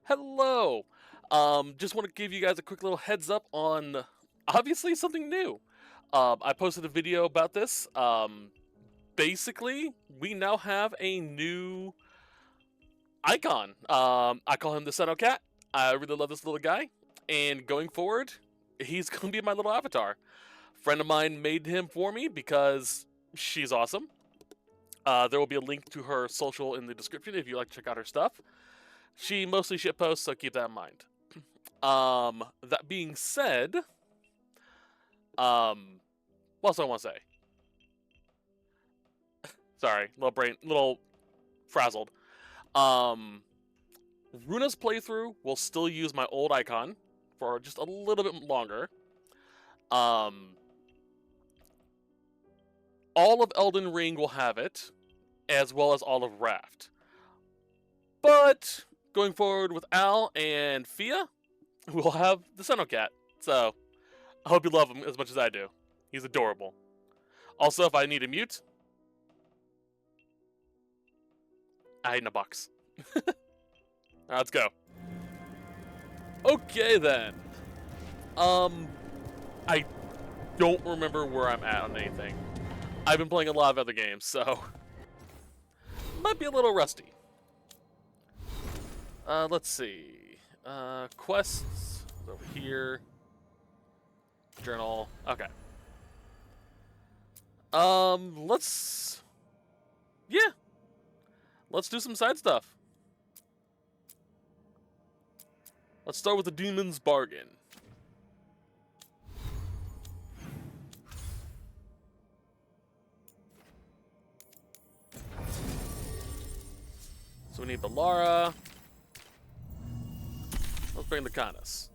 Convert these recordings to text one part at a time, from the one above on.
Hello! Just want to give you guys a quick little heads up on obviously something new. I posted a video about this. Basically, we now have a new icon. I call him the Sendo Cat. I really love this little guy, and going forward, he's going to be my little avatar. Friend of mine made him for me because she's awesome. There will be a link to her social in the description if you'd like to check out her stuff. She mostly shitposts, so keep that in mind. That being said, what else do I want to say? Sorry, little frazzled. Runa's playthrough will still use my old icon for just a little bit longer. All of Elden Ring will have it, as well as all of Raft. But going forward with Al and Fia, we'll have the Sendo Cat. So I hope you love him as much as I do. He's adorable. Also, if I need a mute, I hide in a box. Alright, let's go. Okay then. I don't remember where I'm at on anything. I've been playing a lot of other games, so might be a little rusty. Let's see. Quests over here. Journal. Okay. Let's do some side stuff. Let's start with the Demon's Bargain. So we need Balara. Let's bring the Canis.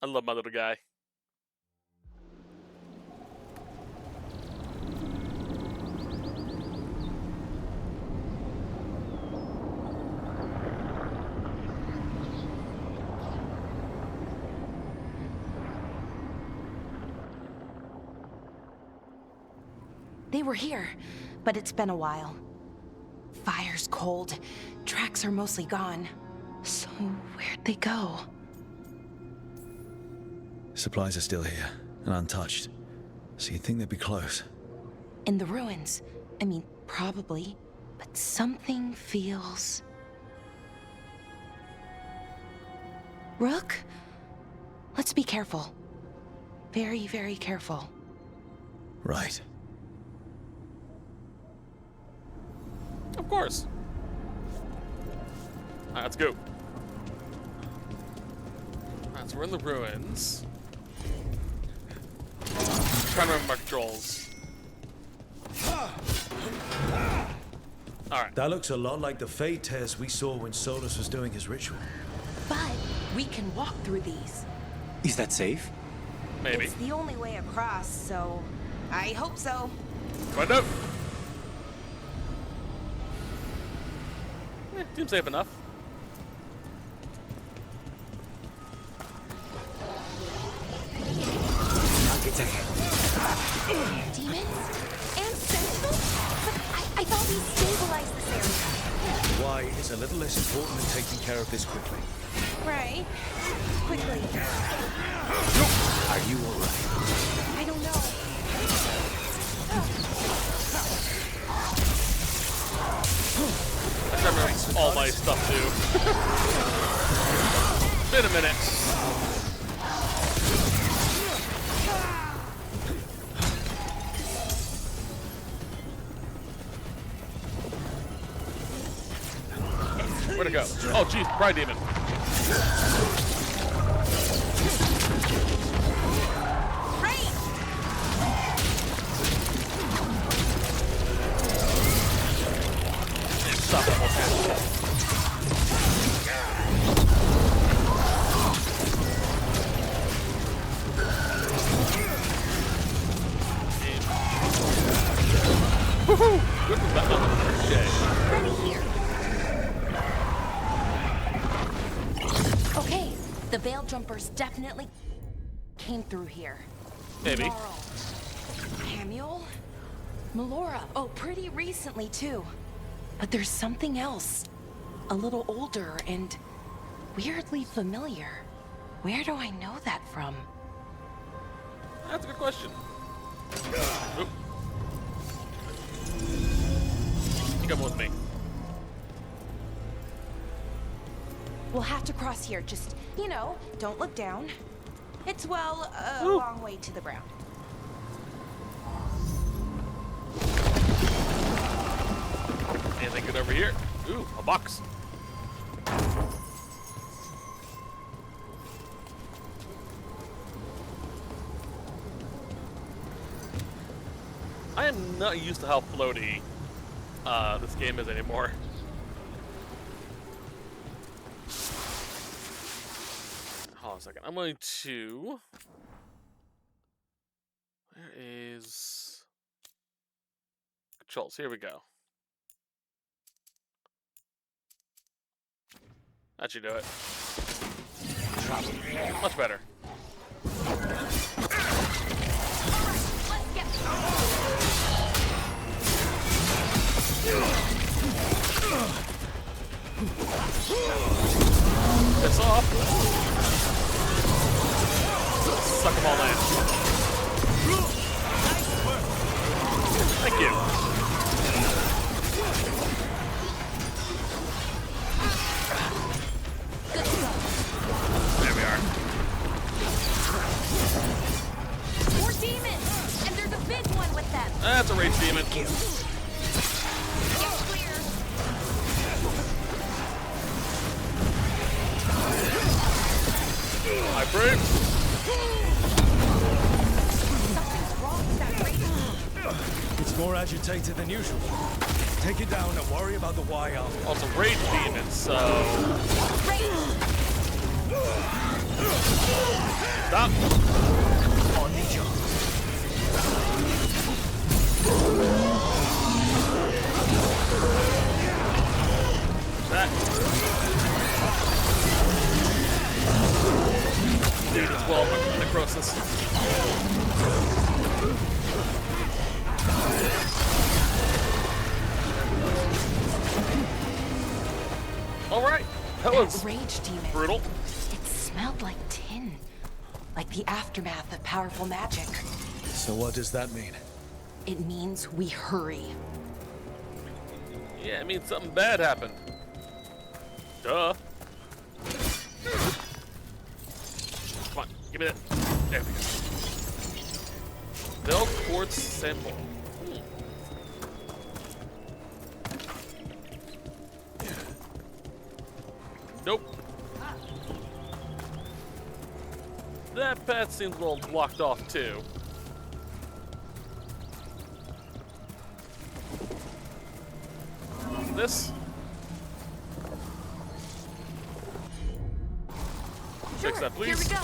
I love my little guy. They were here, but it's been a while. Fire's cold. Tracks are mostly gone. So where'd they go? Supplies are still here, and untouched. So you'd think they'd be close. In the ruins. I mean, probably. But something feels... Rook? Let's be careful. Very, very careful. Right. Of course. Alright, let's go. Alright, so we're in the ruins. I'm trying to remember my controls. Alright. That looks a lot like the Fade tears we saw when Solus was doing his ritual. But we can walk through these. Is that safe? Maybe. It's the only way across, so I hope so. Find out. Seems safe enough. It's ahead. Demons? And sentinels? But I thought we stabilized this area. Why is a little less important than taking care of this quickly. Right. Quickly. Are you alright? I don't know. I remember all my stuff too. Been a minute. Where'd it go? Oh jeez, Pride Demon. Stop that bullshit. Woohoo! Good for that Ready here. Okay, the Veil Jumpers definitely came through here. Maybe. Laurel. Samuel? Melora. Oh, pretty recently, too. But there's something else. A little older and weirdly familiar. Where do I know that from? That's a good question. Oop. You come with me. We'll have to cross here. Just, you know, don't look down. It's, well, a Ooh. long way to the ground. Anything good over here? Ooh, a box. I am not used to how floaty this game is anymore. Hold on a second. I'm going to... Where is... Controls. Here we go. That should do it. Much better. Piss off. Suck them all in. Thank you. There we are. More demons! And there's a big one with them! That's a rage demon. Get clear! I break. Something's wrong with that rage. It's more agitated than usual. Take it down and worry about the why after. Also, rage demons, so... Stop. On the job. That. Dude, it's well with necrosis. Alright, that was rage demon. brutal. It smelled like tin. Like the aftermath of powerful magic. So what does that mean? It means we hurry. Yeah, it means something bad happened. Duh. Come on, give me that. There we go. Veilguard sample. Nope. That path seems a little blocked off too. This? Fix that, please. Here we go.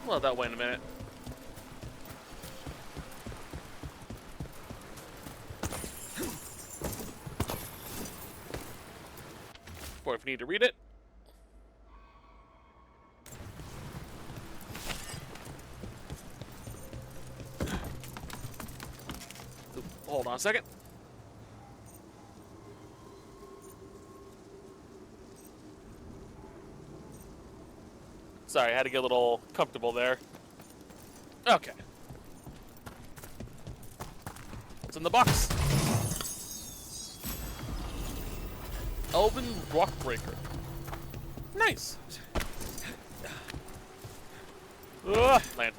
Well, that wait a minute. Or if you need to read it. Hold on a second. Sorry, I had to get a little comfortable there. Okay. What's in the box? Elven Rockbreaker. Nice. Land.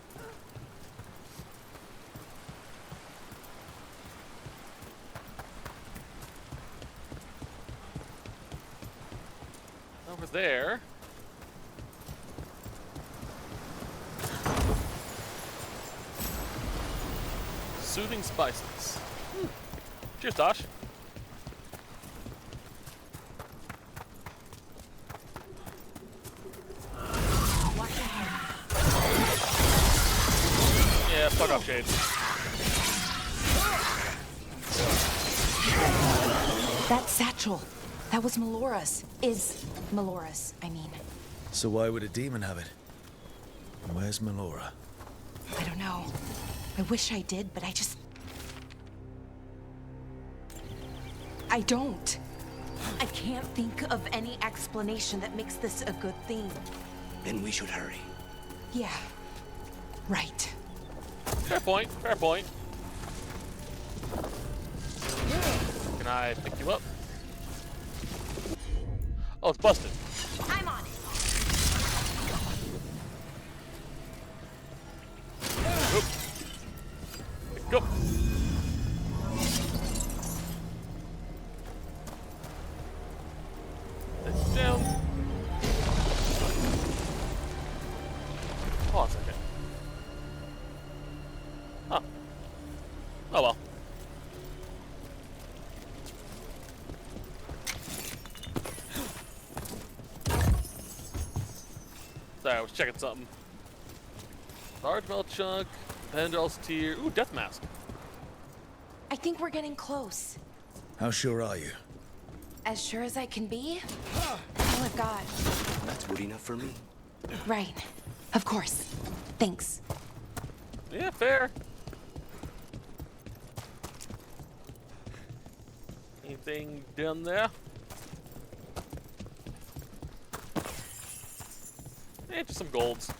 Over there. Soothing spices. Cheers, Tosh. Yeah, fuck off, Shade. That satchel. That was Melora's. Is Melora's, I mean. So why would a demon have it? And where's Melora? I don't know. I wish I did, but I don't. I can't think of any explanation that makes this a good thing. Then we should hurry. Yeah. Right. Fair point. Fair point. Can I pick you up? Oh, it's busted. I'm on it. Oop. Go. It's down. Hold on a second. Huh. Oh well. Sorry, I was checking something. Large metal chunk, Pendral's tear. Ooh, death mask. I think we're getting close. How sure are you? As sure as I can be. All I've got. That's good enough for me. Right. Of course. Thanks. Yeah, fair. Anything down there? Eh, just some golds.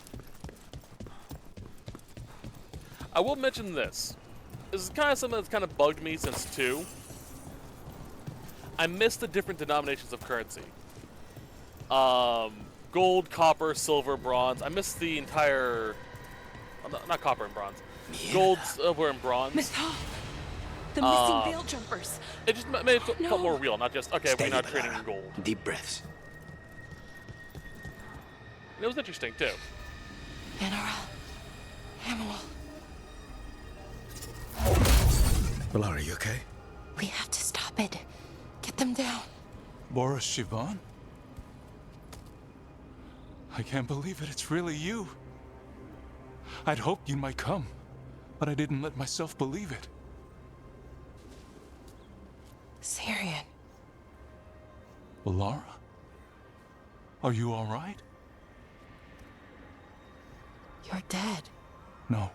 I will mention this. This is kind of something that's kind of bugged me since 2. I miss the different denominations of currency. Gold, copper, silver, bronze. I miss the entire... not copper and bronze. Yeah. Gold, silver, and bronze. The missing veil jumpers. It just made it feel more real, not just, okay, Steady, we're not trading in Melara. gold. Deep breaths. It was interesting, too. General. Hamill. Melara, you okay? We have to stop it. Get them down. Boris Shivan? I can't believe it. It's really you. I'd hoped you might come, but I didn't let myself believe it. Syrian. Melara? Are you all right? You're dead. No.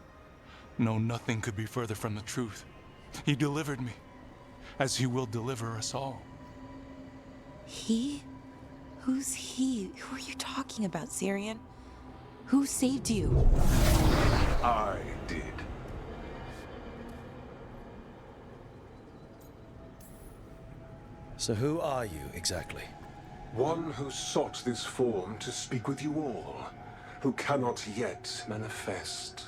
No, nothing could be further from the truth. He delivered me, as he will deliver us all. He? Who's he? Who are you talking about, Syrian? Who saved you? I did. So who are you, exactly? One who sought this form to speak with you all, who cannot yet manifest.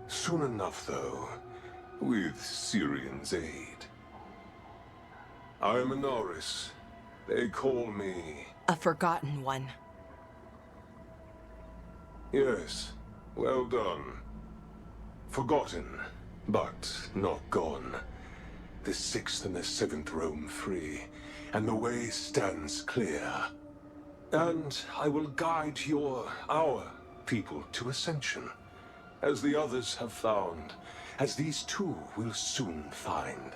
Soon enough, though, with Syrian's aid. I am a Norris. They call me... A forgotten one. Yes, well done. Forgotten, but not gone. The 6th and the 7th roam free, and the way stands clear. And I will guide our people to ascension, as the others have found, as these two will soon find.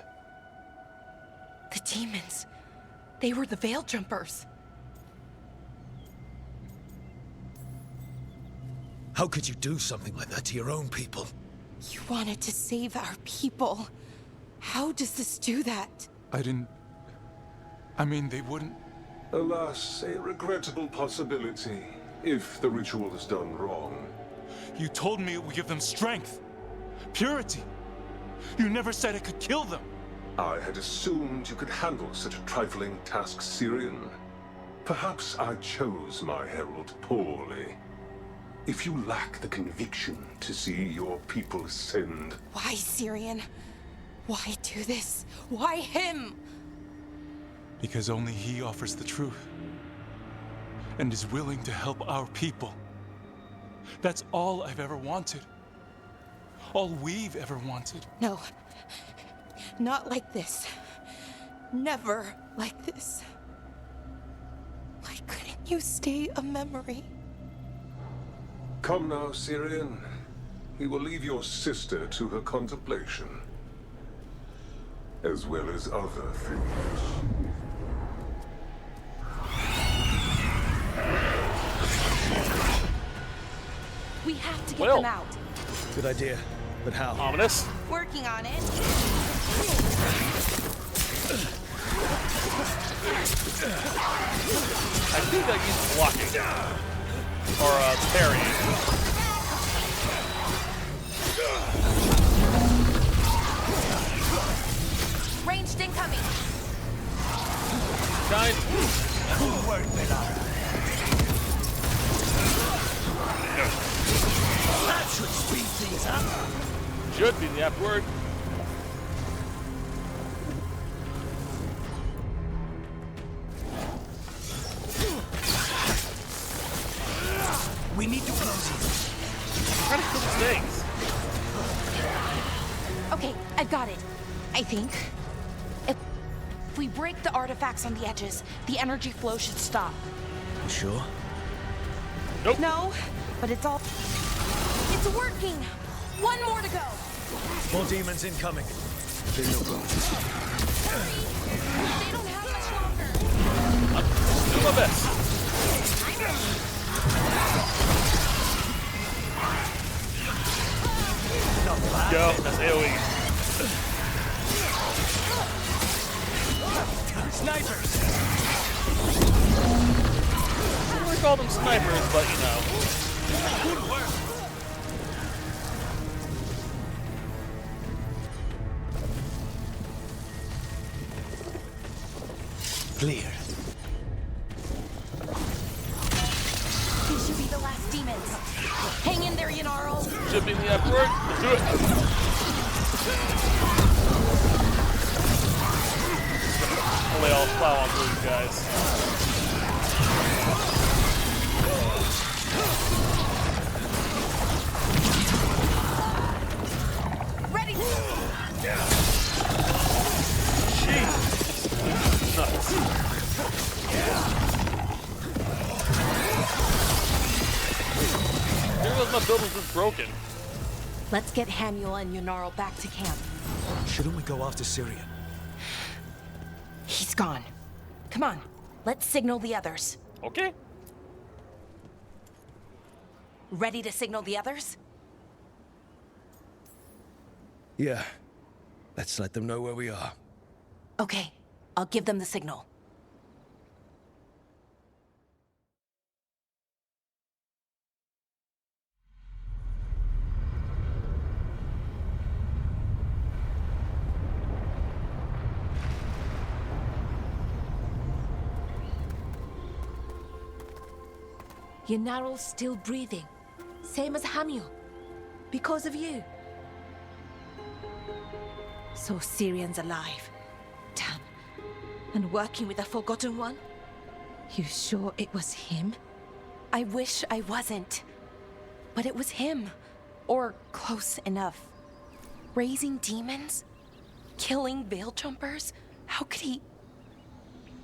The demons. They were the veil jumpers. How could you do something like that to your own people? You wanted to save our people. How does this do that? I mean, they wouldn't... Alas, a regrettable possibility, if the ritual is done wrong. You told me it would give them strength, purity. You never said it could kill them. I had assumed you could handle such a trifling task, Syrian. Perhaps I chose my herald poorly. If you lack the conviction to see your people ascend... Why, Syrian? Why do this? Why him? Because only he offers the truth. And is willing to help our people. That's all I've ever wanted. All we've ever wanted. No. Not like this. Never like this. Why couldn't you stay a memory? Come now, Syrian. We will leave your sister to her contemplation. As well as other things. have to get Well. them out. Good idea. But how? Ominous. Working on it. I think that he's blocking. Or parrying. Ranged incoming. Kind. That should speed things up. Should be the apt word. We need to close it. Trying to kill these things. Okay, I've got it. I think. If we break the artifacts on the edges, the energy flow should stop. You sure? Nope. No, but it's all... It's working! One more to go! More demons incoming. Hurry! They don't have much longer! Do my best. Go. That's AoE. Snipers! I don't really call them snipers, but you know. Good work. Clear. These should be the last demons. Hang in there, Yanaro. Should be the apt word. Let's do it. Hopefully I'll plow on through you guys. Ready! Jeez. Nuts. I didn't realize my build was this broken. Let's get Haniel and Yanaro back to camp. Shouldn't we go after Syrian? He's gone. Come on, let's signal the others. Okay. Ready to signal the others? Yeah. Let's let them know where we are. Okay, I'll give them the signal. Yanaro's still breathing. Same as Hamiel. Because of you. So Syrian's alive. Damn. And working with the Forgotten One? You sure it was him? I wish I wasn't. But it was him. Or close enough. Raising demons? Killing veil jumpers? How could he...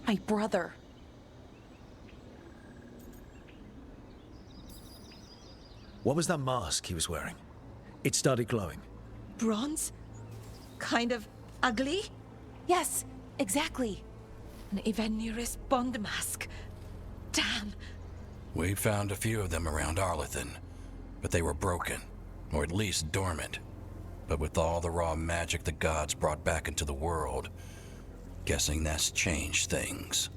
My brother. What was that mask he was wearing? It started glowing. Bronze? Kind of ugly? Yes, exactly. An Ivanirus Bond mask. Damn. We found a few of them around Arlethan, but they were broken, or at least dormant. But with all the raw magic the gods brought back into the world, guessing that's changed things.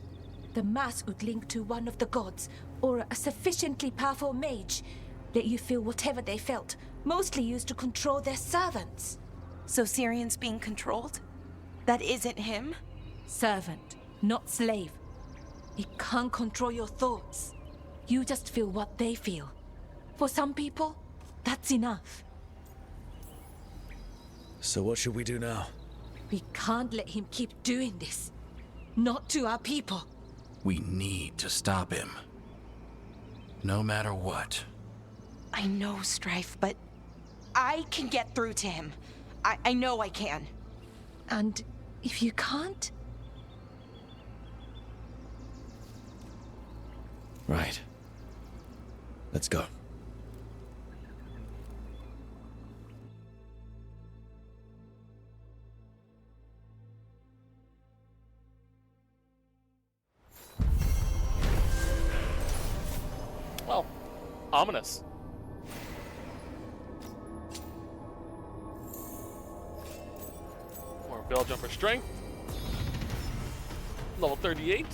The mask would link to one of the gods, or a sufficiently powerful mage. Let you feel whatever they felt, mostly used to control their servants. So Syrian's being controlled? That isn't him? Servant, not slave. It can't control your thoughts. You just feel what they feel. For some people, that's enough. So what should we do now? We can't let him keep doing this. Not to our people. We need to stop him. No matter what. I know, Strife, but I can get through to him. I know I can. And if you can't? Right. Let's go. Well, ominous. Veil Jumper Strength. Level 38.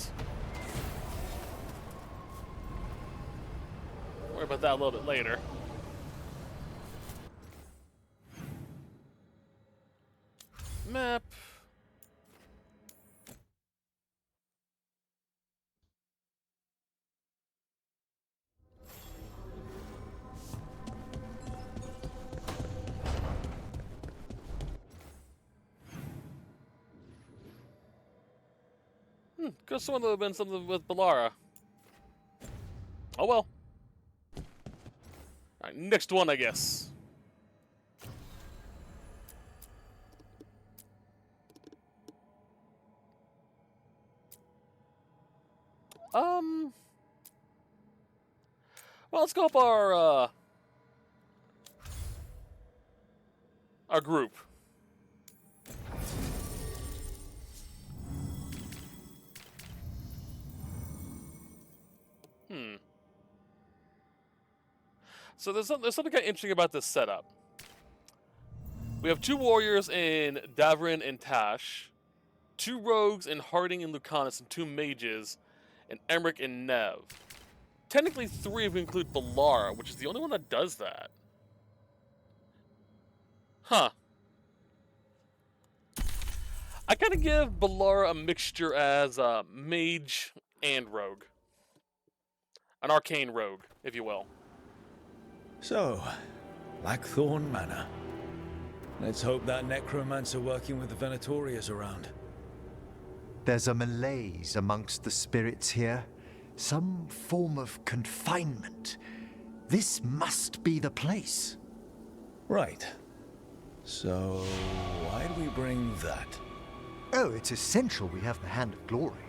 Worry about that a little bit later. Map. Could have sworn there would have been something with Balara. Oh well. Alright, next one, I guess. Well, let's go up our group. So there's something kind of interesting about this setup. We have 2 warriors in Davrin and Tash, 2 rogues in Harding and Lucanus, and 2 mages in Emmerich and Nev. Technically 3 if we include Balara, which is the only one that does that. Huh. I kind of give Balara a mixture as mage and rogue. An arcane rogue, if you will. So, Blackthorn Manor. Let's hope that necromancer working with the Venatori is around. There's a malaise amongst the spirits here. Some form of confinement. This must be the place. Right. So, why do we bring that? Oh, it's essential we have the Hand of Glory.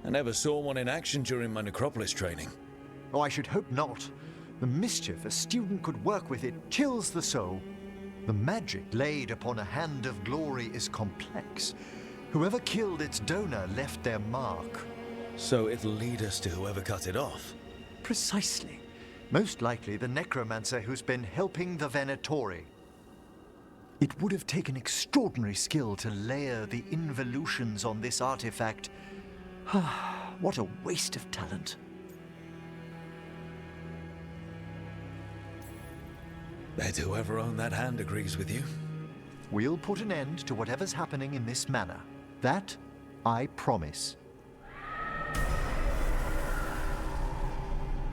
I never saw one in action during my Necropolis training. Oh, I should hope not. The mischief a student could work with it chills the soul. The magic laid upon a Hand of Glory is complex. Whoever killed its donor left their mark. So it'll lead us to whoever cut it off? Precisely. Most likely the necromancer who's been helping the Venatori. It would have taken extraordinary skill to layer the involutions on this artifact. What a waste of talent. Bet whoever owned that hand agrees with you. We'll put an end to whatever's happening in this manor. That, I promise.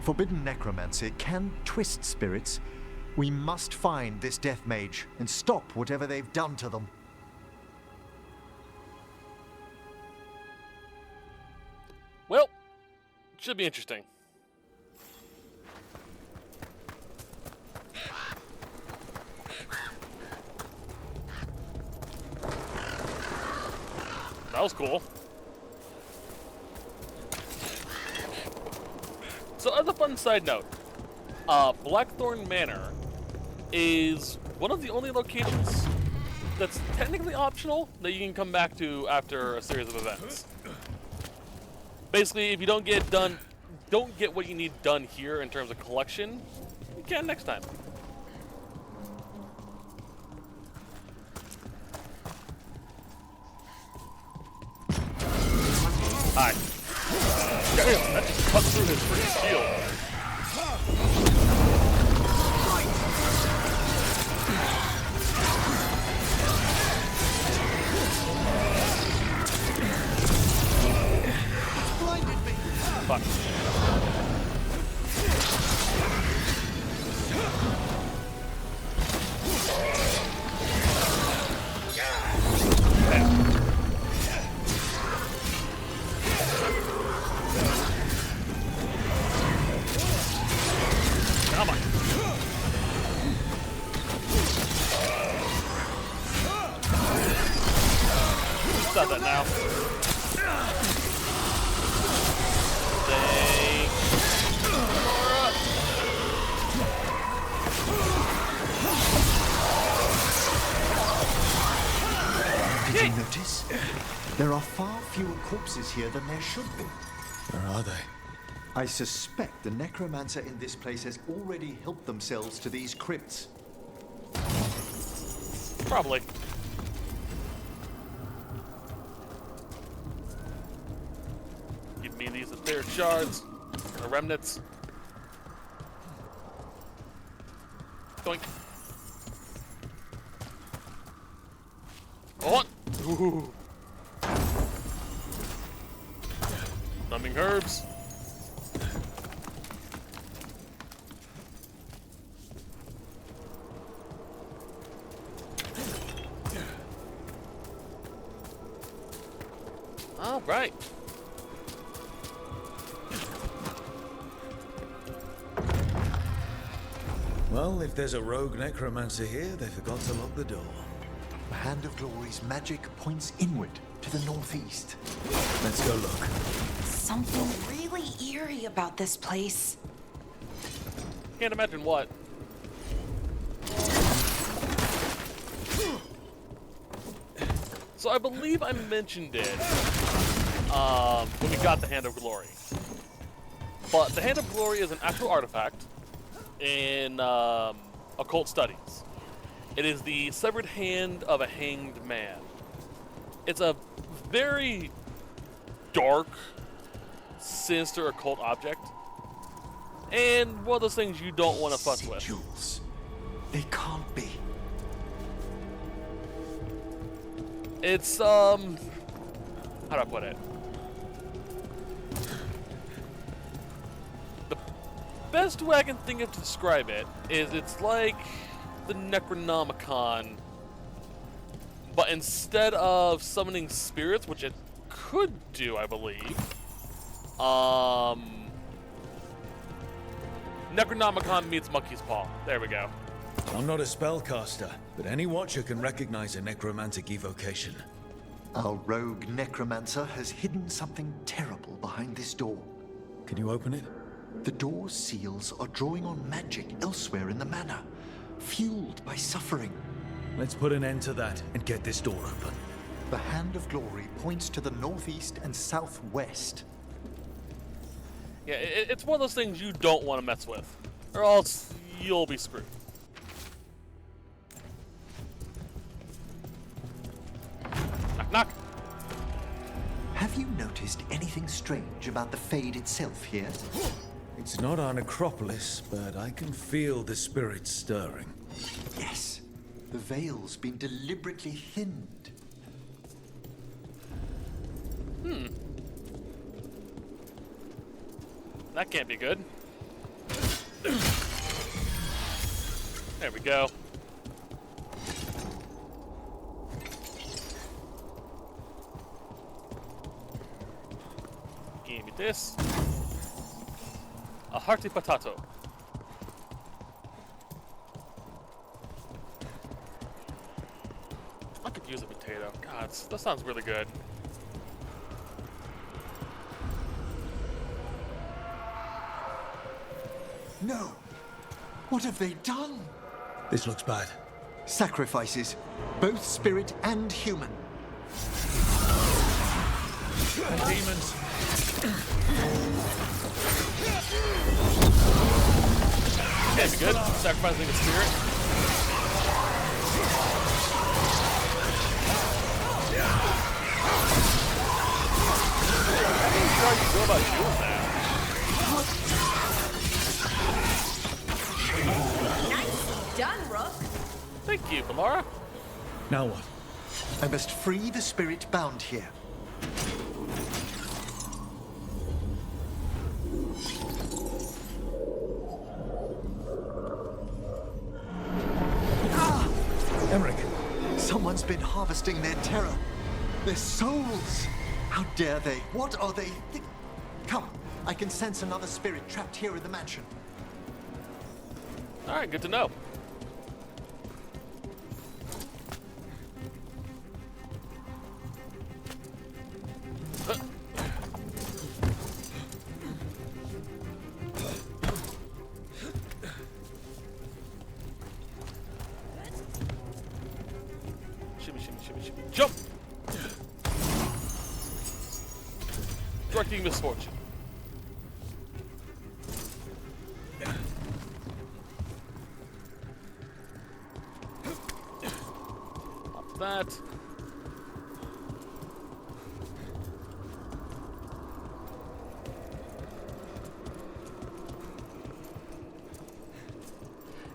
Forbidden necromancy can twist spirits. We must find this death mage and stop whatever they've done to them. Well, should be interesting. That was cool. So as a fun side note, Blackthorn Manor is one of the only locations that's technically optional that you can come back to after a series of events. Basically, if you don't get what you need done here in terms of collection, you can next time. Hi. Damn, that just cut through his freaking shield. Blinded me. Fuck. Come on. Stop that now. Did you notice? There are far fewer corpses here than there should be. Where are they? I suspect the necromancer in this place has already helped themselves to these crypts. Probably. Give me these etheric shards, or remnants. Doink. Oh! Ooh. Numbing herbs. All right. Well, if there's a rogue necromancer here, they forgot to lock the door. The Hand of Glory's magic points inward to the northeast. Let's go look. Something really eerie about this place. Can't imagine what. So I believe I mentioned it when we got the Hand of Glory. But the Hand of Glory is an actual artifact in occult studies. It is the severed hand of a hanged man. It's a very dark, sinister occult object. And one of those things you don't want to fuck with. Sigils. They can't be. It's, how do I put it? The best way I can think of to describe it is it's like the Necronomicon, but instead of summoning spirits, which it could do, I believe, Necronomicon meets Monkey's Paw. There we go. I'm not a spellcaster, but any watcher can recognize a necromantic evocation. Our rogue necromancer has hidden something terrible behind this door. Can you open it? The door's seals are drawing on magic elsewhere in the manor, fueled by suffering. Let's put an end to that and get this door open. The Hand of Glory points to the northeast and southwest. Yeah, it's one of those things you don't want to mess with, or else you'll be screwed. Knock, knock. Have you noticed anything strange about the Fade itself here? It's not our necropolis, but I can feel the spirits stirring. Yes, the veil's been deliberately thinned. That can't be good. There we go. Give me this. A hearty potato. I could use a potato. God, that sounds really good. No! What have they done? This looks bad. Sacrifices, both spirit and human. And demons. Okay, be good. Sacrificing a spirit. How are you go about doing that? Nicely done, Rook. Thank you, Balara. Now what? I must free the spirit bound here. Emmerich. Someone's been harvesting their terror. Their souls. How dare they? What are they? Come, I can sense another spirit trapped here in the mansion. All right, good to know. Shimmy, shimmy, shimmy, shimmy. Jump! Directing misfortune. that.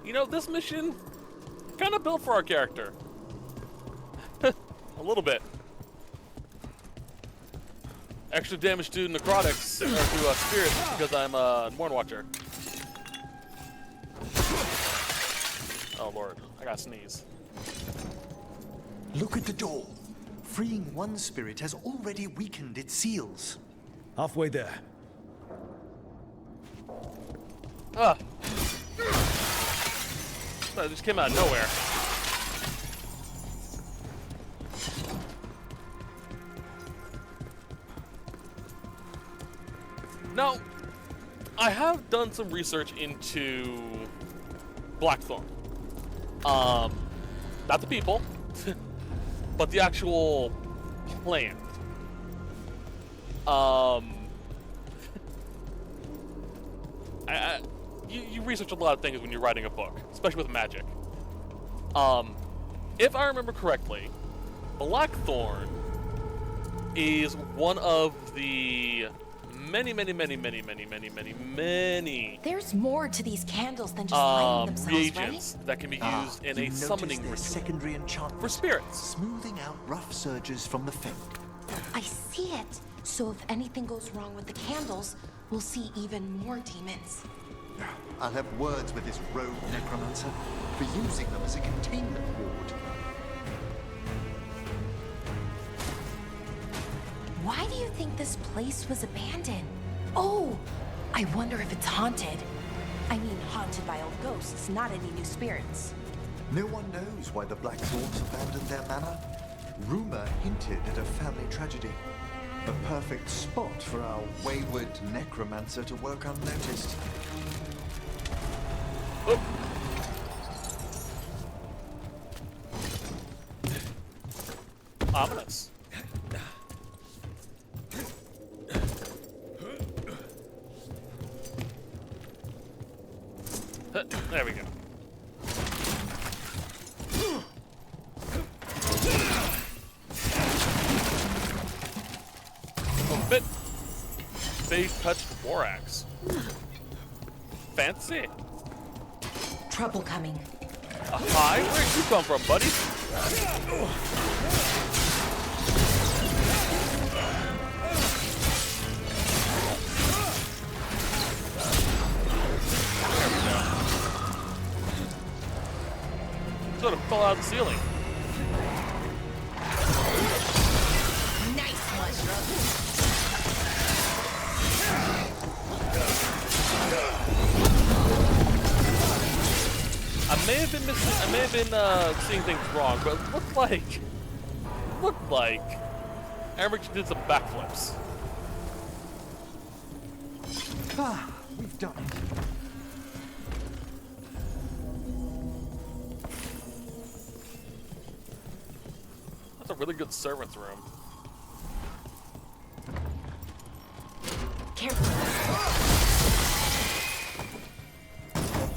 You know, this mission kind of built for our character. A little bit. Extra damage to necrotics, or to spirits, because I'm a Morn Watcher. Oh lord, I gotta sneeze. Look at the door. Freeing one spirit has already weakened its seals. Halfway there. Ah! That just came out of nowhere. Now, I have done some research into Blackthorn. Not the people, but the actual plant. You research a lot of things when you're writing a book, especially with magic. If I remember correctly, Blackthorn is one of the many There's more to these candles than just lighting themselves, reagents right? that can be used in a summoning ritual secondary enchantment for spirits. smoothing out rough surges from the Feng. I see it. So if anything goes wrong with the candles, we'll see even more demons. I'll have words with this rogue necromancer for using them as a containment ward. Why do you think this place was abandoned? Oh, I wonder if it's haunted. I mean, haunted by old ghosts, not any new spirits. No one knows why the Blackthorns abandoned their manor. Rumor hinted at a family tragedy. A perfect spot for our wayward necromancer to work unnoticed. Oh. Ominous. There we go. Oh, bit. Face touched borax. Fancy. Trouble coming. Hi, where'd you come from, buddy? Sort of fell out of the ceiling. Nice mushroom. I may have been seeing things wrong, but it looked like Eric did some backflips. Ah, we've done it. That's a really good servant's room. Careful.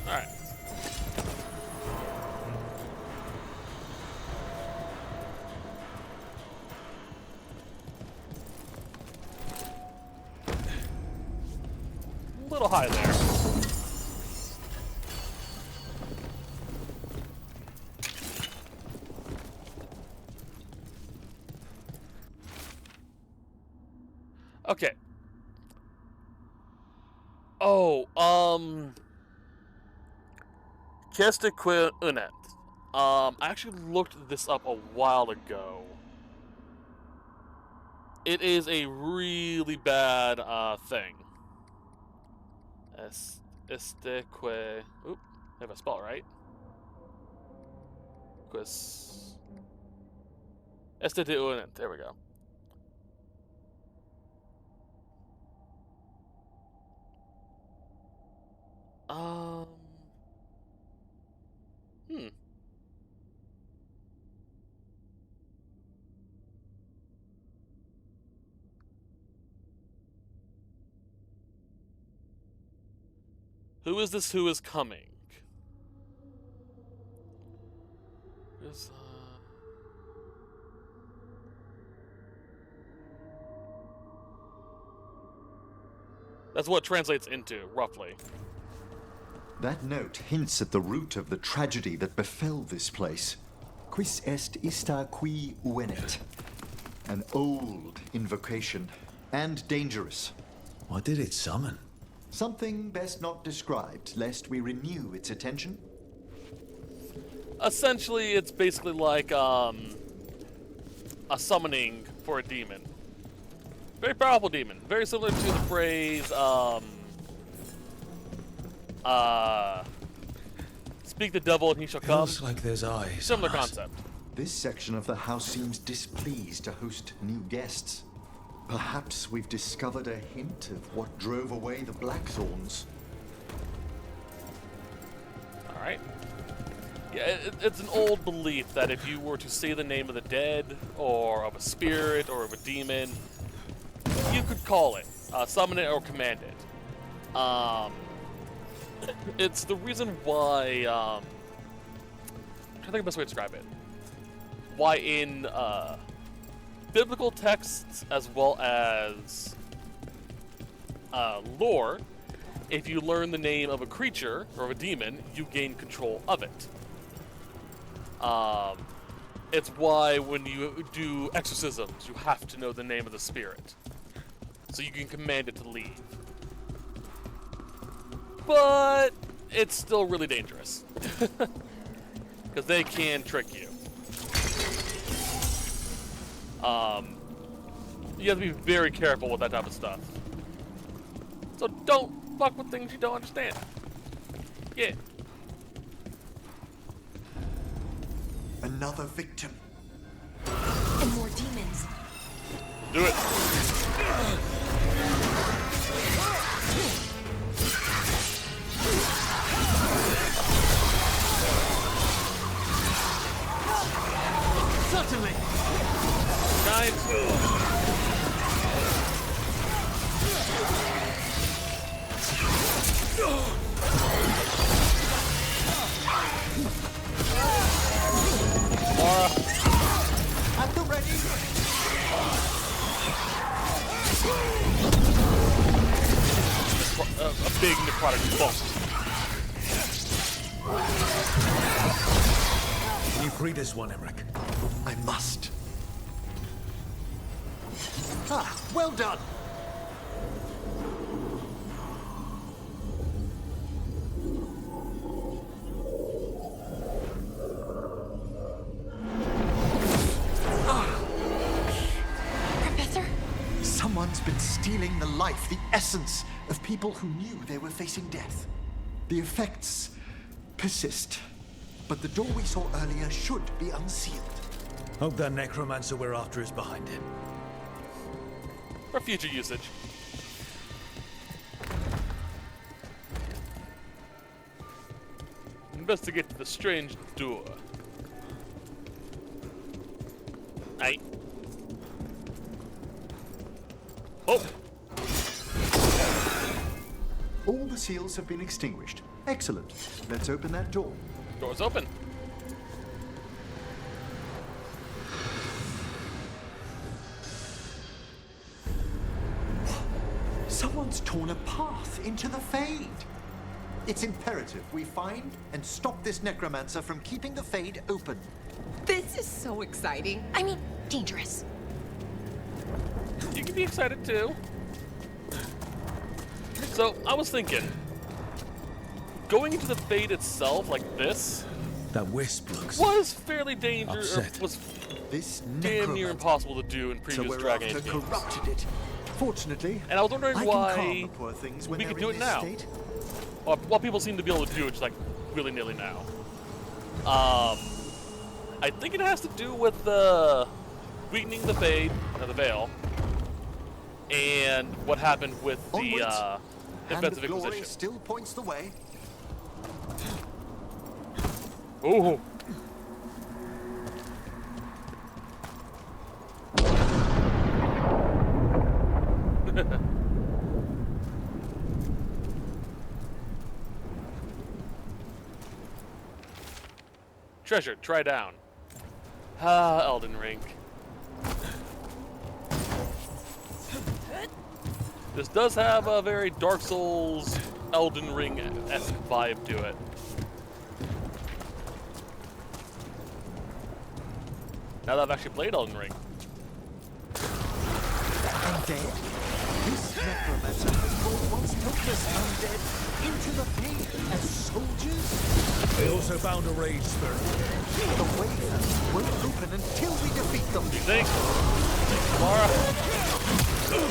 All right. A little high there. Okay. Oh, Ghilan'nain. I actually looked this up a while ago. It is a really bad thing. Esteque. Oop, if I spell it right. Quis. Esteque. There we go. Hmm. Who is this who is coming? Is, That's what it translates into, roughly. That note hints at the root of the tragedy that befell this place. Quis est ista qui venet? An old invocation, and dangerous. What did it summon? Something best not described, lest we renew its attention. Essentially, it's basically like a summoning for a demon. Very powerful demon. Very similar to the phrase, speak the devil and he shall come. Feels like there's eyes. Similar on us. concept. This section of the house seems displeased to host new guests. Perhaps we've discovered a hint of what drove away the Blackthorns. Alright. Yeah, it's an old belief that if you were to say the name of the dead, or of a spirit, or of a demon, you could call it, summon it, or command it. It's the reason why, I'm trying to think of the best way to describe it. Why in biblical texts as well as lore, if you learn the name of a creature or of a demon, you gain control of it. It's why when you do exorcisms, you have to know the name of the spirit, so you can command it to leave. But it's still really dangerous, because they can trick you. You have to be very careful with that type of stuff. So don't fuck with things you don't understand. Yeah. Another victim. And more demons. Do it. Certainly. Nice. Mara. At the ready. A big necrotic bolt. Can you free this one, Emmerich? I must. Ah, well done. Professor? Someone's been stealing the life, the essence of people who knew they were facing death. The effects persist, but the door we saw earlier should be unsealed. Hope that necromancer we're after is behind it. For future usage. Investigate the strange door. Aye. Oh! All the seals have been extinguished. Excellent. Let's open that door. Door's open. Someone's torn a path into the Fade. It's imperative we find and stop this necromancer from keeping the Fade open. This is so exciting. I mean, dangerous. You can be excited too. So, I was thinking, going into the Fade itself like this That wisp looks was fairly dangerous, upset. was This damn near necromancer. impossible to do in So previous we're Dragon after Age games. corrupted it. Fortunately, And I was wondering I can calm why the poor things when we they're could do in it this now. state. Well, people seem to be able to do it just like willy-nilly now. I think it has to do with the weakening the Fade, or the Veil, and what happened with the Onwards. Hand Defensive of Glory Inquisition. still points the way. Ooh. Treasure, try down. Ah, Elden Ring. This does have a very Dark Souls, Elden Ring-esque vibe to it. Now that I've actually played Elden Ring. Undead? This necromancer has once helpless undead into the fade as soldiers? They also found a rage spirit. The way won't open until we defeat them. You think? Mara? Phew!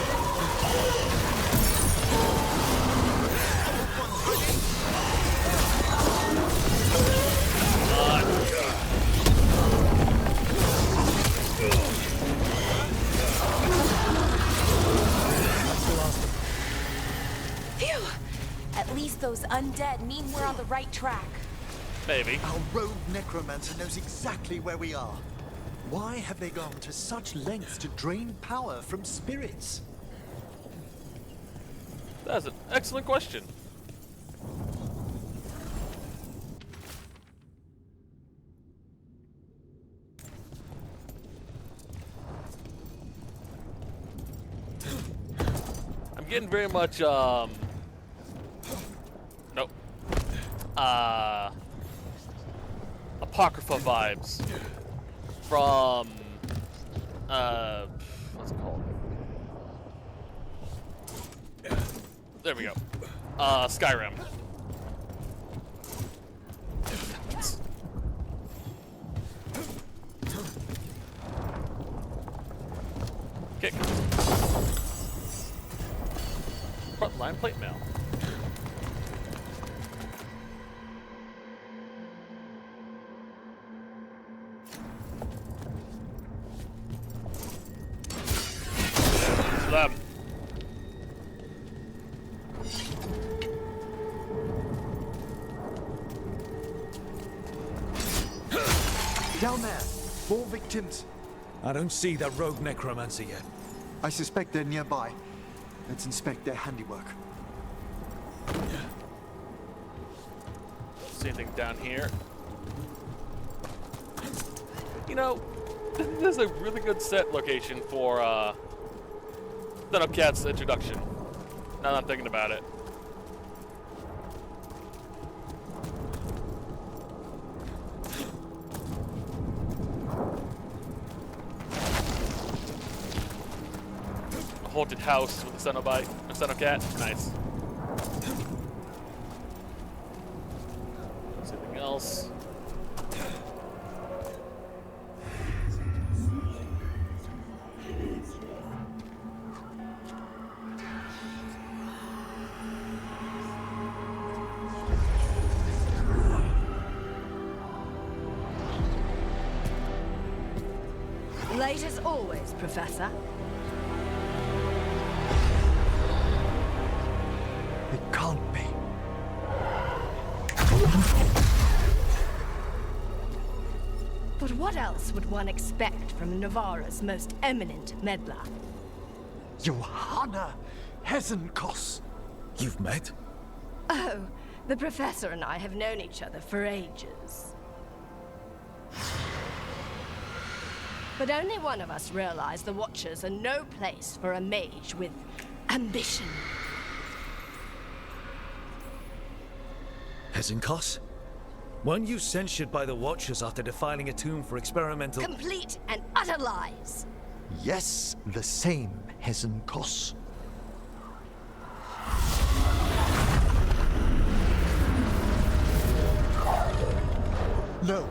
At least those undead mean we're on the right track. Maybe. Our rogue necromancer knows exactly where we are. Why have they gone to such lengths to drain power from spirits? That's an excellent question. I'm getting very much, nope. Apocrypha vibes from, what's it called? There we go. Skyrim. Okay. Frontline plate mail. Slam. Down there, more victims. I don't see that rogue necromancer yet. I suspect they're nearby. Let's inspect their handiwork. See anything down here? You know, this is a really good set location for Sendo Cat's introduction. Now that I'm thinking about it. A haunted house with a Sendo Cat. Nice. Anything else? Late as always, Professor. It can't be. But what else would one expect from Navarra's most eminent meddler? Johanna Hezenkos. You've met? Oh, the Professor and I have known each other for ages. But only one of us realized the Watchers are no place for a mage with ambition. Hezenkos? Weren't you censured by the Watchers after defiling a tomb for experimental— Complete and utter lies. Yes, the same Hezenkos. No.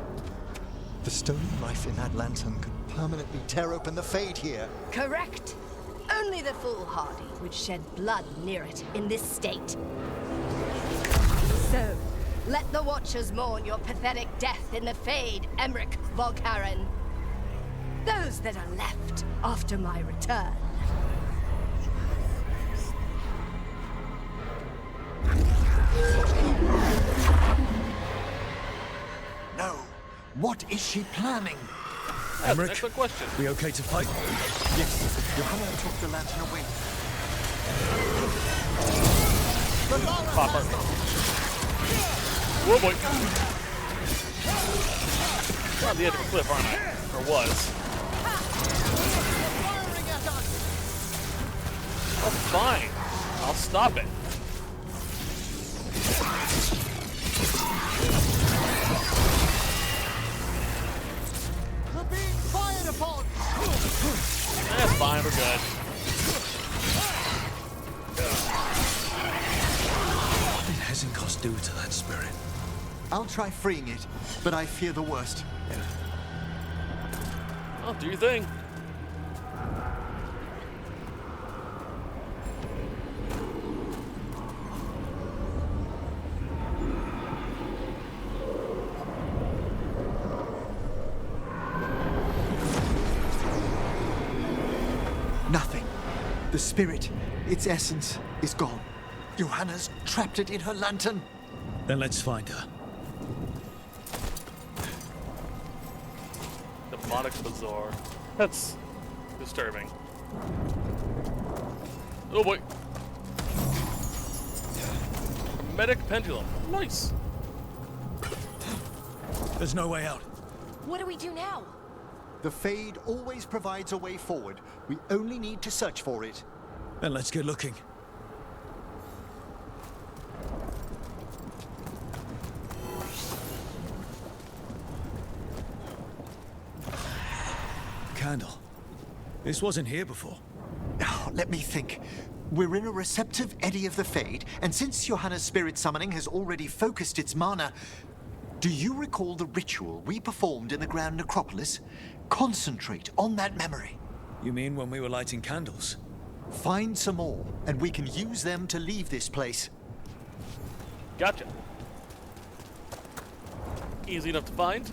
The stolen life in that lantern could permanently tear open the Fade here. Correct. Only the foolhardy would shed blood near it in this state. So, let the Watchers mourn your pathetic death in the Fade, Emmerich Volkaren. Those that are left after my return. No. What is she planning? That's an Emmerich, excellent question. we okay to fight? Yes, Johanna took the lantern away. Popper. Oh boy. We're on the edge of a cliff, aren't I? Or was. Oh, fine. stop it. We're being fired upon! That's fine, we're good. What did Hezenkos do to that spirit? I'll try freeing it, but I fear the worst. Well, do your thing. Nothing. The spirit, its essence, is gone. Johanna's trapped it in her lantern. Then let's find her. Demonic Bazaar. That's disturbing. Oh boy. Medic Pendulum. Nice. There's no way out. What do we do now? The Fade always provides a way forward. We only need to search for it. Then let's get looking. Candle. This wasn't here before. Oh, let me think. We're in a receptive eddy of the Fade, and since Johanna's spirit summoning has already focused its mana, do you recall the ritual we performed in the Grand Necropolis? Concentrate on that memory. You mean when we were lighting candles? Find some more, and we can use them to leave this place. Gotcha. Easy enough to find.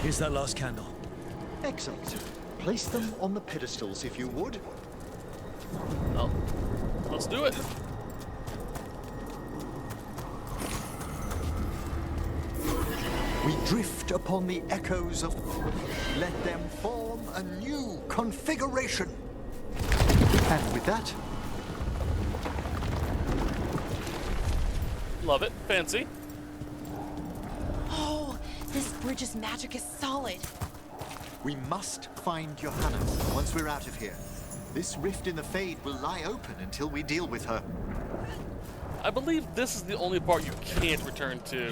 Here's that last candle. Excellent. Place them on the pedestals if you would. Oh, let's do it. We drift upon the echoes of... Let them form a new configuration. And with that... Love it. Fancy. Oh, this bridge's magic is solid. We must find Johanna once we're out of here. This rift in the Fade will lie open until we deal with her. I believe this is the only part you can't return to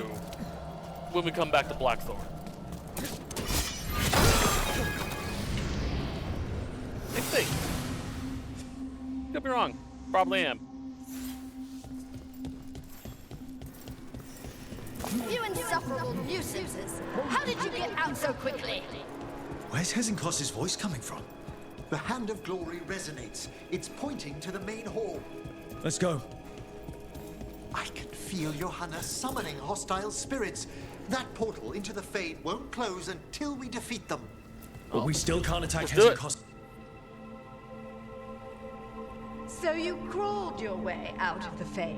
when we come back to Blackthorn. I think. Could be wrong. Probably am. You insufferable nuisances! How did you get out so quickly? Where's Hezenkos' voice coming from? The Hand of Glory resonates. It's pointing to the main hall. Let's go. I can feel Johanna summoning hostile spirits. That portal into the Fade won't close until we defeat them. But we still can't attack Let's do it. Hezenkos. So you crawled your way out of the Fade.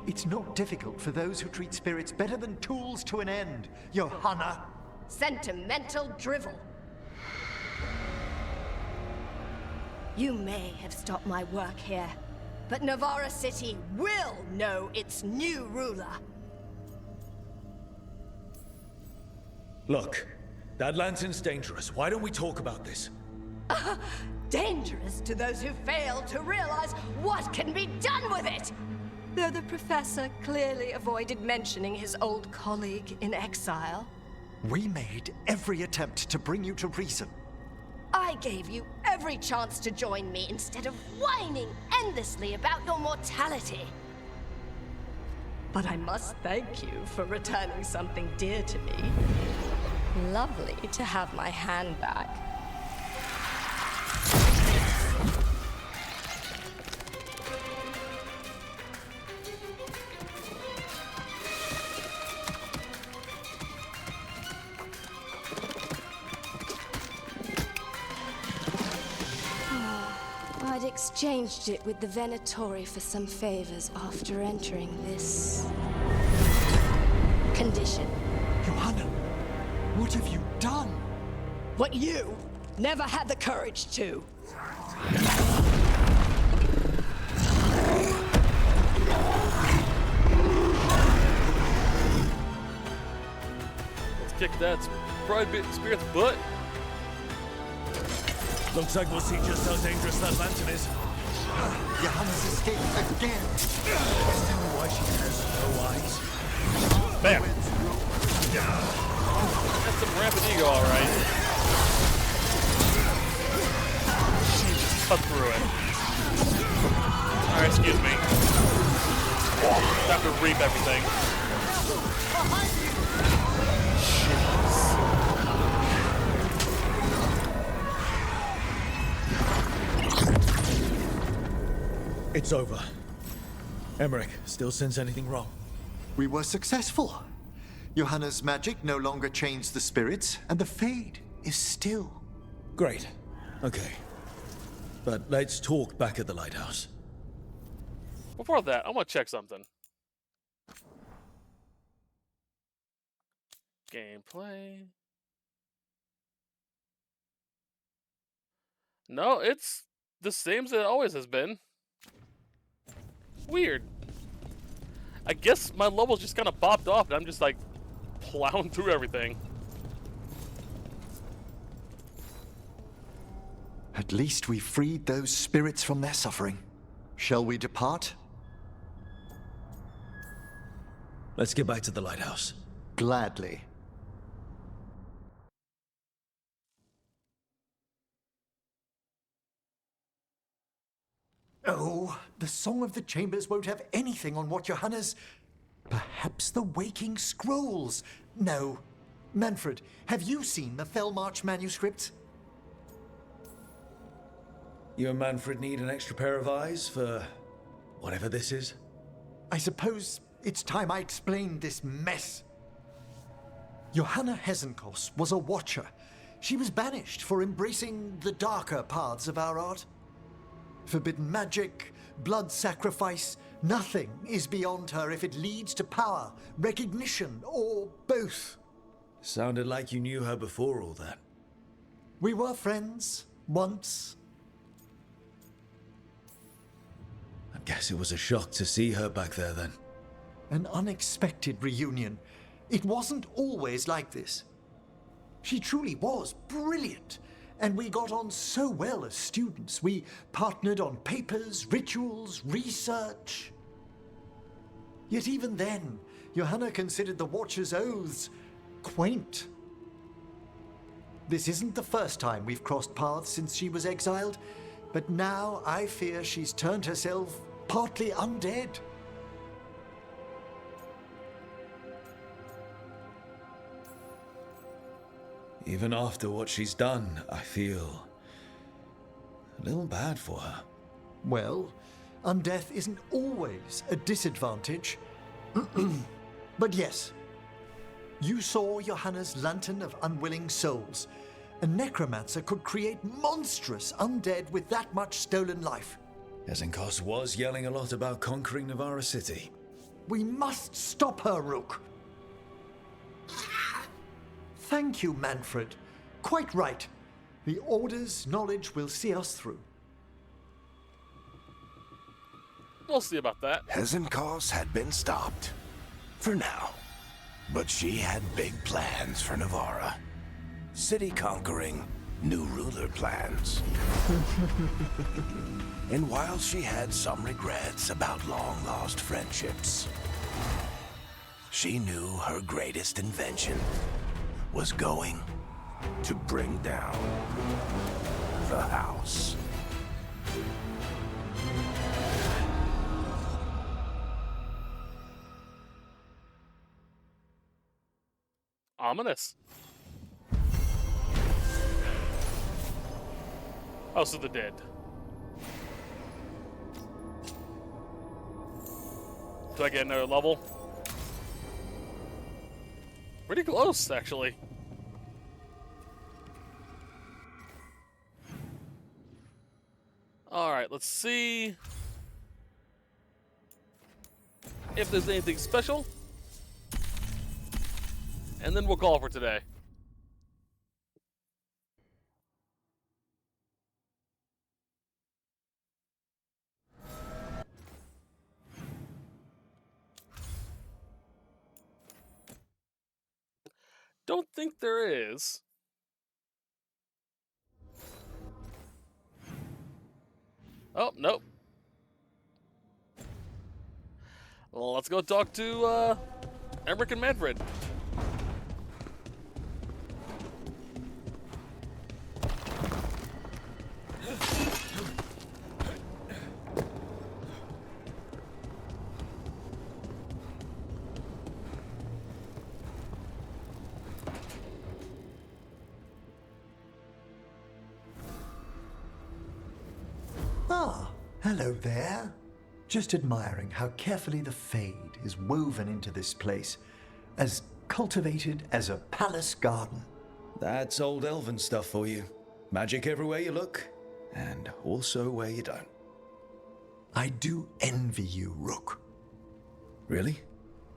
It's not difficult for those who treat spirits better than tools to an end, Johanna. Sentimental drivel. You may have stopped my work here, but Navarra City will know its new ruler. Look, that lantern's dangerous. Why don't we talk about this? Dangerous to those who fail to realize what can be done with it! Though the professor clearly avoided mentioning his old colleague in exile. We made every attempt to bring you to reason. I gave you every chance to join me instead of whining endlessly about your mortality. But I must thank you for returning something dear to me. Lovely to have my hand back. I'd exchanged it with the Venatori for some favors after entering this condition. Johanna, what have you done? What you never had the courage to. Let's kick that spirit's butt. Looks like we'll see just how dangerous that lantern is. Johanna's escaped again. Tell me why she has no eyes. Bam! That's some rampant ego, alright. She just cut through it. Alright, excuse me. Time to reap everything. It's over. Emmerich, still sense anything wrong? We were successful. Johanna's magic no longer changed the spirits, and the Fade is still. Great. Okay. But let's talk back at the lighthouse. Before that, I want to check something. Gameplay. No, it's the same as it always has been. Weird. I guess my levels just kind of popped off and I'm just like plowing through everything. At least we freed those spirits from their suffering. Shall we depart? Let's get back to the lighthouse. Gladly. Oh, the Song of the Chambers won't have anything on what Johanna's... Perhaps the Waking Scrolls? No. Manfred, have you seen the Fellmarch manuscripts? You and Manfred need an extra pair of eyes for whatever this is? I suppose it's time I explained this mess. Johanna Hesenkos was a watcher. She was banished for embracing the darker paths of our art. Forbidden magic, blood sacrifice, nothing is beyond her if it leads to power, recognition, or both. Sounded like you knew her before all that. We were friends, once. I guess it was a shock to see her back there then. An unexpected reunion. It wasn't always like this. She truly was brilliant. And we got on so well as students. We partnered on papers, rituals, research. Yet even then, Johanna considered the Watcher's oaths quaint. This isn't the first time we've crossed paths since she was exiled, but now I fear she's turned herself partly undead. Even after what she's done, I feel a little bad for her. Well, undeath isn't always a disadvantage. But yes, you saw Johanna's Lantern of Unwilling Souls. A necromancer could create monstrous undead with that much stolen life. Hesenkos was yelling a lot about conquering Navarra City. We must stop her, Rook. Thank you, Manfred. Quite right. The Order's knowledge will see us through. We'll see about that. Hesenkos had been stopped. For now. But she had big plans for Navarra. City conquering, new ruler plans. And while she had some regrets about long-lost friendships, she knew her greatest invention was going to bring down the house. Ominous. House of the Dead. Do I get another level? Pretty close, actually. Alright, let's see if there's anything special. And then we'll call for today. don't think there is. Oh, nope. Well, let's go talk to Emmerich and Manfred. Ah, hello there. Just admiring how carefully the Fade is woven into this place, as cultivated as a palace garden. That's old elven stuff for you. Magic everywhere you look, and also where you don't. I do envy you, Rook. Really?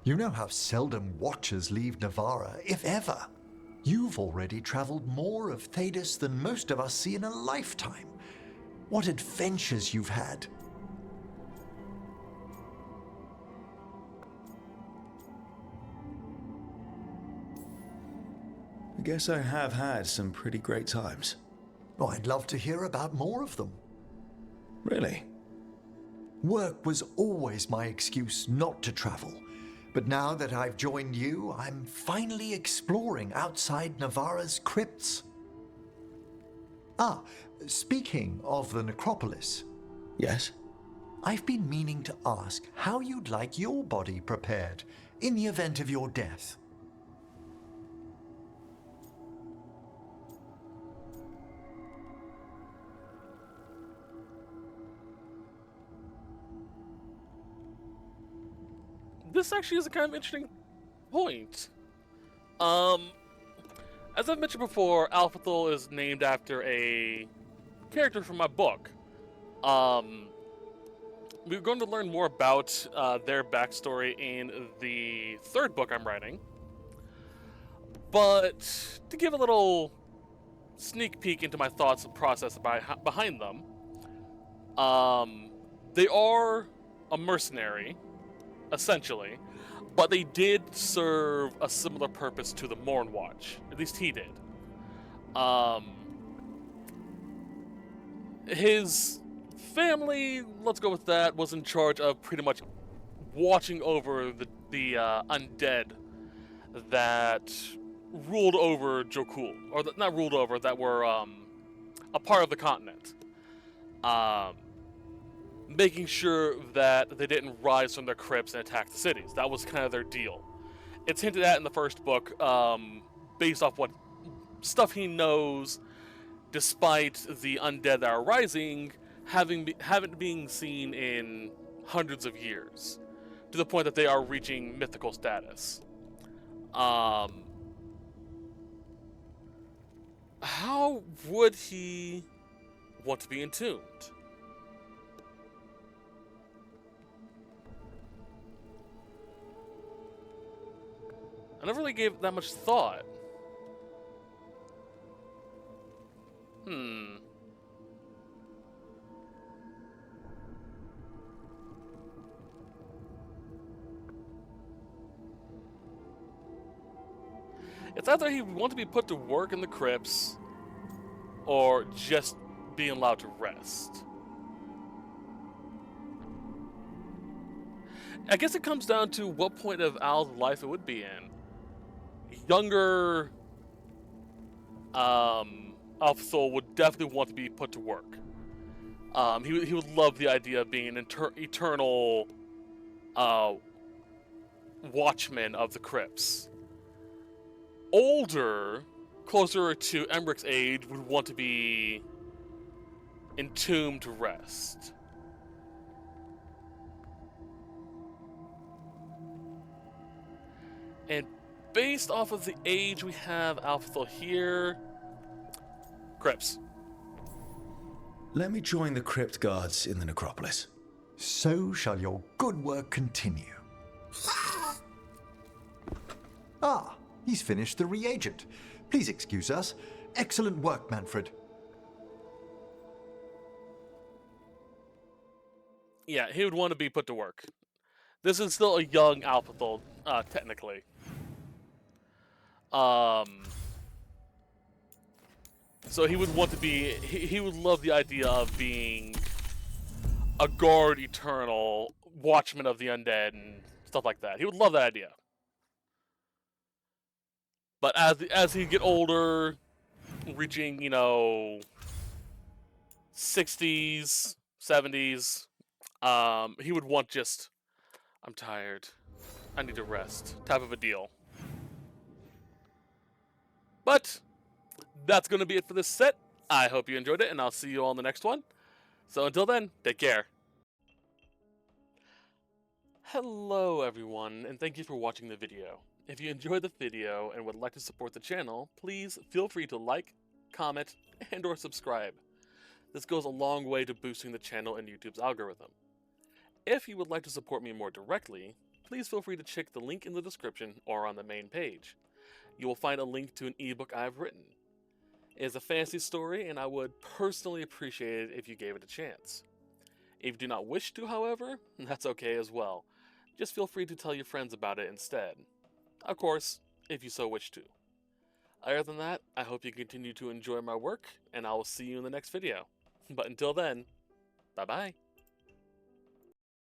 You know how seldom watchers leave Navarra, if ever. You've already traveled more of Thedas than most of us see in a lifetime. What adventures you've had. I guess I have had some pretty great times. Oh, I'd love to hear about more of them. Really? Work was always my excuse not to travel. But now that I've joined you, I'm finally exploring outside Navarra's crypts. Ah, speaking of the necropolis. Yes? I've been meaning to ask how you'd like your body prepared in the event of your death. This actually is a kind of interesting point. As I've mentioned before, Alphathul is named after a character from my book. We're going to learn more about their backstory in the third book I'm writing. But to give a little sneak peek into my thoughts and process behind them, they are a mercenary, essentially, but they did serve a similar purpose to the Morn Watch. At least he did. His family, let's go with that, was in charge of pretty much watching over the undead that ruled over Jokul, or not ruled over, that were a part of the continent. Making sure that they didn't rise from their crypts and attack the cities. That was kind of their deal. It's hinted at in the first book, based off what stuff he knows, despite the undead that are rising haven't been seen in hundreds of years, to the point that they are reaching mythical status. How would he want to be entombed? I never really gave it that much thought. It's either he would want to be put to work in the crypts, or just being allowed to rest. I guess it comes down to what point of Al's life it would be in. Younger Alphathul would definitely want to be put to work. He would love the idea of being an eternal watchman of the crypts. Older, closer to Emmerich's age, would want to be entombed to rest. And based off of the age we have Alphathul here, crypts. Let me join the crypt guards in the necropolis. So shall your good work continue. Ah, he's finished the reagent. Please excuse us. Excellent work, Manfred. Yeah, he would want to be put to work. This is still a young Alphathul, technically. So he would want to be, he would love the idea of being a guard eternal, watchman of the undead, and stuff like that. He would love that idea. But as he get older, reaching, you know, 60s, 70s, he would want just, I'm tired, I need to rest, type of a deal. But that's going to be it for this set. I hope you enjoyed it, and I'll see you all in the next one. So until then, take care. Hello everyone, and thank you for watching the video. If you enjoyed the video and would like to support the channel, please feel free to like, comment, and or subscribe. This goes a long way to boosting the channel and YouTube's algorithm. If you would like to support me more directly, please feel free to check the link in the description or on the main page. You will find a link to an ebook I have written. It is a fantasy story, and I would personally appreciate it if you gave it a chance. If you do not wish to, however, that's okay as well. Just feel free to tell your friends about it instead. Of course, if you so wish to. Other than that, I hope you continue to enjoy my work, and I will see you in the next video. But until then, bye-bye.